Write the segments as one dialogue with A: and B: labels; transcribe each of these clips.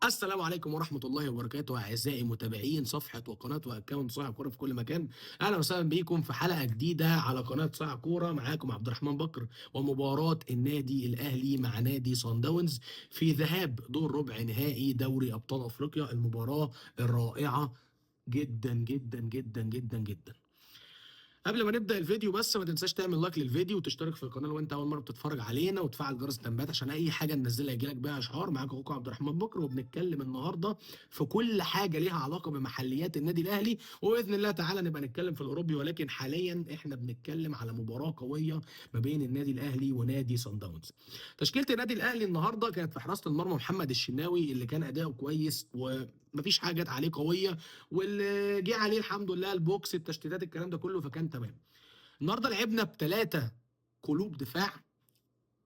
A: السلام عليكم ورحمة الله وبركاته أعزائي متابعين صفحة وقناة وأكونت صايع كورة في كل مكان. أهلا وسهلا بيكم في حلقة جديدة على قناة صايع كورة. معاكم عبد الرحمن بكر ومباراة النادي الأهلي مع نادي صن داونز في ذهاب دور ربع نهائي دوري أبطال أفريقيا. المباراة الرائعة جدا جدا جدا جدا جدا. قبل ما نبدا الفيديو بس ما تنساش تعمل لايك للفيديو وتشترك في القناه لو انت اول مره بتتفرج علينا، وتفعل جرس التنبيهات عشان اي حاجه ننزلها يجيلك بيها اشعار. معاك اخوكم عبد الرحمن بكر، وبنتكلم النهارده في كل حاجه ليها علاقه بمحليات النادي الاهلي، وباذن الله تعالى نبقى نتكلم في الاوروبي، ولكن حاليا احنا بنتكلم على مباراه قويه ما بين النادي الاهلي ونادي صن داونز. تشكيله النادي الاهلي النهارده كانت في حراسه المرمى محمد الشناوي اللي كان اداؤه كويس ومفيش حاجه جت عليه قويه، واللي جه عليه الحمد لله البوكس التشتيتات الكلام ده كله، فكان تمام. النهارده لعبنا بثلاثه قلوب دفاع،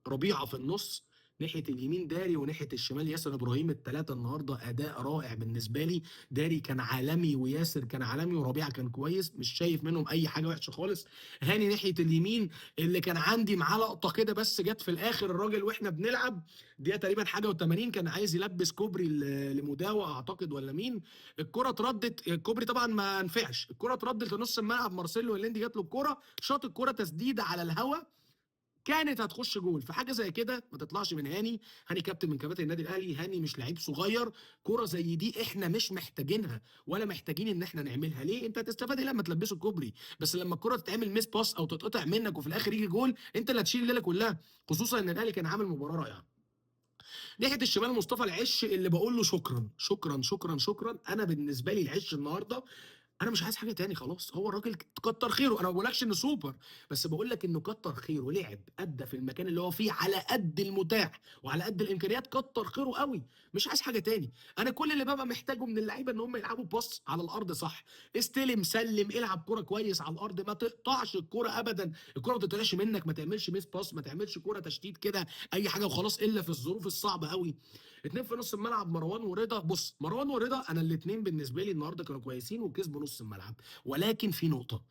A: ربيعه في النص، ناحيه اليمين داري وناحيه الشمال ياسر ابراهيم. الثلاثه النهارده اداء رائع بالنسبه لي. داري كان عالمي وياسر كان عالمي وربيعه كان كويس، مش شايف منهم اي حاجه وحشه خالص. هاني ناحيه اليمين اللي كان عندي معاه لقطه كده بس جت في الاخر، الراجل واحنا بنلعب دقيقه تقريبا حاجه و80 كان عايز يلبس كوبري لمداوى اعتقد ولا مين. الكره اتردت، الكوبري طبعا ما نفعش، الكره اتردت لنص الملعب، مارسيلو الليندي جات له الكره، شاط الكره تسديده على الهوا، كانت هتخش جول. في حاجه زي كده ما تطلعش من هاني. هاني كابتن من كباتن النادي الاهلي، هاني مش لعيب صغير. كرة زي دي احنا مش محتاجينها ولا محتاجين ان احنا نعملها. ليه؟ انت هتستفاد ايه لما تلبسه الكوبري؟ بس لما الكرة تتعمل ميس باس او تتقطع منك وفي الاخر يجي جول، انت اللي هتشيل الليله كلها، خصوصا ان الاهلي كان عامل مباراه رائعه. ناحيه الشمال مصطفى العش اللي بقول له شكرا شكرا شكرا شكرا. انا بالنسبه لي العش النهارده انا مش عايز حاجه تاني، خلاص هو الراجل كتر خيره. انا ما بقولكش انه سوبر، بس بقول لك انه كتر خيره، لعب ادى في المكان اللي هو فيه على قد المتاح وعلى قد الامكانيات، كتر خيره قوي. مش عايز حاجه تاني. انا كل اللي ببقى محتاجه من اللعيبه ان هم يلعبوا باص على الارض صح، استلم سلم العب كرة كويس على الارض، ما تقطعش الكرة ابدا، الكرة ما تطلعش منك، ما تعملش ميس باص، ما تعملش كرة تشتيت كده اي حاجه وخلاص الا في الظروف الصعبه قوي. اتنين في نص الملعب مروان ورضا. بص مروان ورضا انا الاتنين بالنسبه لي النهارده كانوا كويسين وكسبوا نص الملعب، ولكن في نقطة: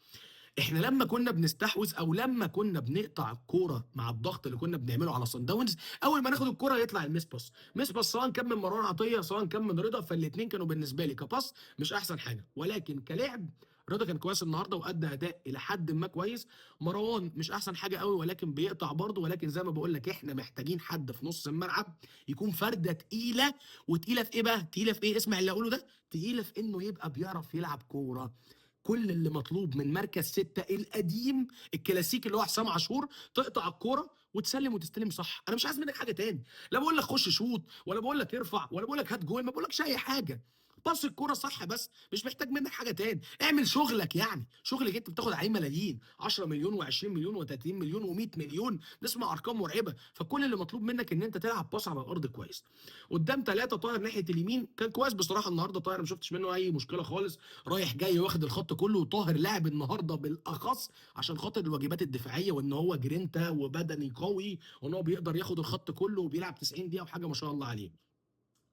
A: احنا لما كنا بنستحوذ او لما كنا بنقطع الكوره مع الضغط اللي كنا بنعمله على صن داونز، اول ما ناخد الكوره يطلع الميس باس. ميس باس سواء كان من مروان عطيه سواء كان من رضا، فالاثنين كانوا بالنسبه لي كباس مش احسن حاجه، ولكن كلاعب رضا كان كويس النهارده وادى اداء الى حد ما كويس. مروان مش احسن حاجه قوي ولكن بيقطع برضه، ولكن زي ما بقول لك احنا محتاجين حد في نص الملعب يكون فرده تقيله. وتقيله في ايه بقى؟ تقيله في ايه؟ اسمع اللي اقوله ده، تقيله في انه يبقى بيعرف يلعب كوره. كل اللي مطلوب من مركز ستة القديم الكلاسيكي اللي هو حسام عاشور، تقطع الكوره وتسلم وتستلم صح. انا مش عايز منك حاجه تاني، لا بقول لك خش شوط ولا بقول لك ارفع ولا بقول لك هات جول، ما بقولكش اي حاجه. باص الكوره صح بس، مش محتاج منك حاجه تاني. اعمل شغلك، يعني شغلك انت بتاخد عليه ملايين، 10 مليون و20 مليون و30 مليون و100 مليون، نسمع ارقام مرعبه. فكل اللي مطلوب منك ان انت تلعب باص على الارض كويس. قدام ثلاثه، طاهر ناحيه اليمين كان كويس بصراحه النهارده. طاهر ما شفتش منه اي مشكله خالص، رايح جاي واخد الخط كله. وطاهر لاعب النهارده بالاخص عشان خاطر الواجبات الدفاعيه، وان هو جرينتا وبدني قوي وان هو بيقدر ياخد الخط كله وبيلعب 90 دقيقه وحاجه ما شاء الله عليه.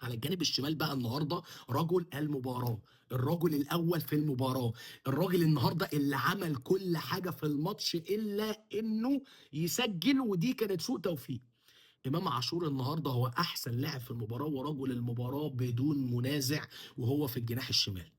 A: على الجانب الشمال بقى النهارده رجل المباراه، الرجل الاول في المباراه، الراجل النهارده اللي عمل كل حاجه في الماتش الا انه يسجل، ودي كانت سوء توفيق. امام عاشور النهارده هو احسن لاعب في المباراه ورجل المباراه بدون منازع، وهو في الجناح الشمال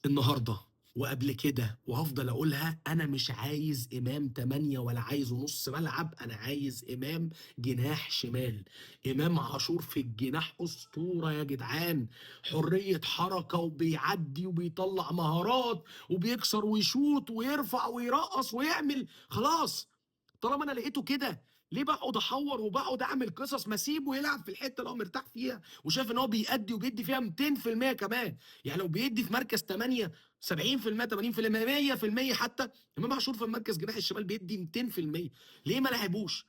A: النهارده. وقبل كده وهفضل اقولها، انا مش عايز امام 8 ولا عايزه نص ملعب، انا عايز امام جناح شمال. امام عاشور في الجناح اسطوره يا جدعان، حريه حركه وبيعدي وبيطلع مهارات وبيكسر ويشوط ويرفع ويرقص ويعمل. خلاص طالما انا لقيته كده، ليه بقعد احور وبقعد اعمل قصص؟ ما اسيبه يلعب في الحته اللي هو مرتاح فيها وشايف ان هو بيأدي وبيدي فيها 200% كمان. يعني لو بيدي في مركز 8 70% 80% 100% حتى، امام عاشور في المركز جناح الشمال بيدي 200%. ليه ما لعبوش؟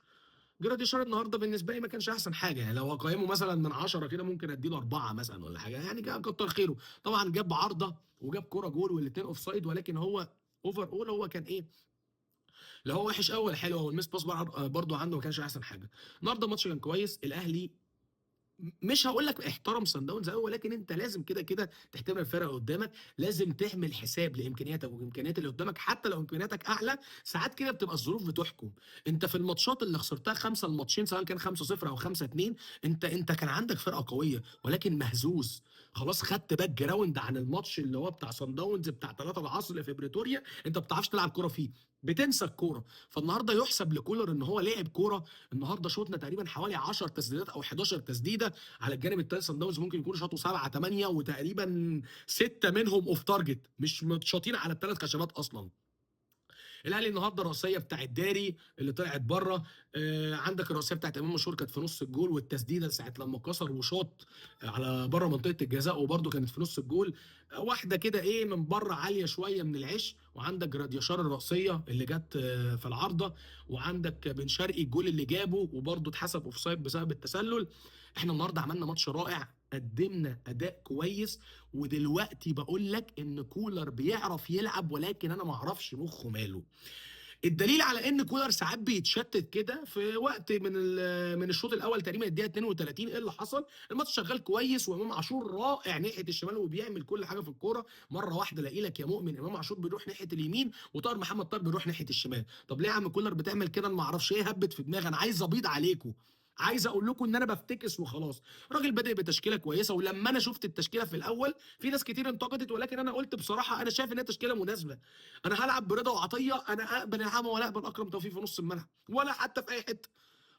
A: جراديشار النهارده بالنسبه لي ما كانش احسن حاجه، يعني لو اقيمه مثلا من 10 كده ممكن اديله 4 مثلا ولا حاجه، يعني كتر خيره. طبعا جاب عارضه وجاب كوره جول والاثنين اوف سايد، ولكن هو اوفر اول هو كان ايه؟ لا هو وحش قوي ولا حلو، هو الميس باس برضه عنده ما كانش احسن حاجه. النهارده الماتش كان كويس. الاهلي مش هاقول لك احترم صن داونز أوي، ولكن أنت لازم كده تحترم الفرقة اللي قدّامك، لازم تعمل حساب لإمكانياتك وإمكانيات اللي قدّامك، حتى لو إمكانياتك أعلى، ساعات كده بتبقى الظروف بتحكم. أنت في الماتشات اللي خسرتها 5 الماتشين سواء كان 5-0 أو 5-2، أنت كان عندك فرقة قوية، ولكن مهزوز، خلاص خدت background عن الماتش اللي هو بتاع صن داونز بتاع 3 اللي في بريتوريا، أنت ما بتعرفش تلعب كورة فيه، بتنسى الكورة. فالنهارده يُحسب لكولر إن هو لعب كورة. النهارده شُطنا تقريبًا حوالي 10 تسديدات أو 11 تسديدة، على الجانب التاني صن داونز ممكن يكونوا شاطوا 7، 8 وتقريبًا 6 منهم off target، مش متشاطين على ال3 خشبات أصلًا. الاهلي النهارده الرأسية بتاعة داري اللي طلعت بره، عندك الرأسية بتاعة امام مشهور كانت في نص الجول، والتسديده ساعه لما كسر وشاط على بره منطقه الجزاء وبرده كانت في نص الجول. واحده كده ايه من بره عاليه شويه من العش، وعندك جراديشار الرأسيه اللي جت في العارضه، وعندك بن شرقي الجول اللي جابه وبرده اتحسب اوفسايد بسبب التسلل. احنا النهارده عملنا ماتش رائع، قدمنا اداء كويس، ودلوقتي بقول لك ان كولر بيعرف يلعب، ولكن انا ما اعرفش مخه ماله. الدليل على ان كولر ساعات بيتشتت كده في وقت من الشوط الاول تقريبا الدقيقه 32، ايه اللي حصل؟ الماتش شغال كويس وامام عاشور رائع ناحيه الشمال وبيعمل كل حاجه في الكوره، مره واحده الاقي لك يا مؤمن امام عاشور بيروح ناحيه اليمين وطاهر محمد طاهر بيروح ناحيه الشمال. طب ليه يا عم كولر بتعمل كده؟ انا ما اعرفش ايه هبت في دماغي، انا عايز ابيض عليكم، عايز اقول لكم ان انا بفتكس وخلاص. الراجل بادئ بتشكيله كويسه، ولما انا شفت التشكيله في الاول في ناس كتير انتقدت، ولكن انا قلت بصراحه انا شايف ان هي تشكيله مناسبه. انا هالعب برضا وعطيه، انا اقبل العبه ولا اقبل اكرم توفيق في نص الملعب ولا حتى في اي حته.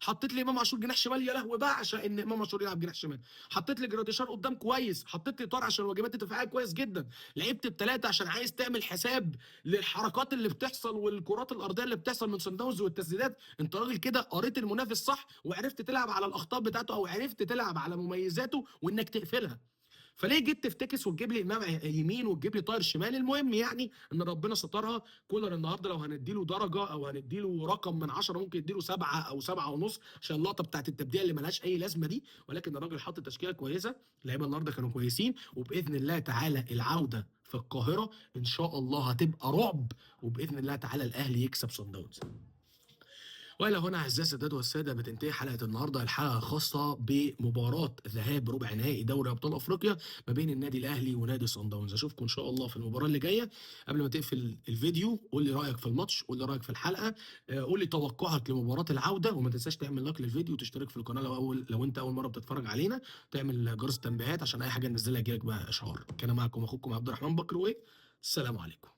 A: حطيت لي امام عاشور جناح شمال، يا لهوي بعشق ان امام عاشور يلعب جناح شمال. حطيت لي جراديشار قدام كويس، حطيت لي طار عشان الواجبات الدفاعيه كويس جدا. لعبت بثلاثه عشان عايز تعمل حساب للحركات اللي بتحصل والكرات الارضيه اللي بتحصل من صن داونز والتسديدات. انت راجل كده قريت المنافس صح، وعرفت تلعب على الاخطاء بتاعته او عرفت تلعب على مميزاته وانك تقفلها. فليه جيت تفتكس وتجيب لي امام يمين وتجيب لي طاهر شمال؟ المهم يعني ان ربنا سترها. كولر النهارده لو هنديله درجه او هنديله رقم من 10 ممكن يديله 7 او 7 ونص، عشان اللقطه بتاعت التبديل اللي ملهاش اي لازمه دي، ولكن الراجل حط تشكيله كويسه، اللعيبه النهارده كانوا كويسين، وباذن الله تعالى العوده في القاهره ان شاء الله هتبقى رعب، وباذن الله تعالى الاهلي يكسب صن داونز. والى هنا اعزائي السادات والساده بتنتهي حلقه النهارده، الحلقه الخاصه بمباراه ذهاب ربع نهائي دوري ابطال افريقيا ما بين النادي الاهلي ونادي صن داونز. اشوفكم ان شاء الله في المباراه اللي جايه. قبل ما تقفل الفيديو قول لي رايك في الماتش، قول لي رايك في الحلقه، قول لي توقعك لمباراه العوده، وما تنساش تعمل لايك للفيديو وتشترك في القناه لو انت اول مره بتتفرج علينا، تعمل جرس التنبيهات عشان اي حاجه ننزلها يجيلك بقى اشعار. كان معكم اخوكم عبد الرحمن بكر، والسلام عليكم.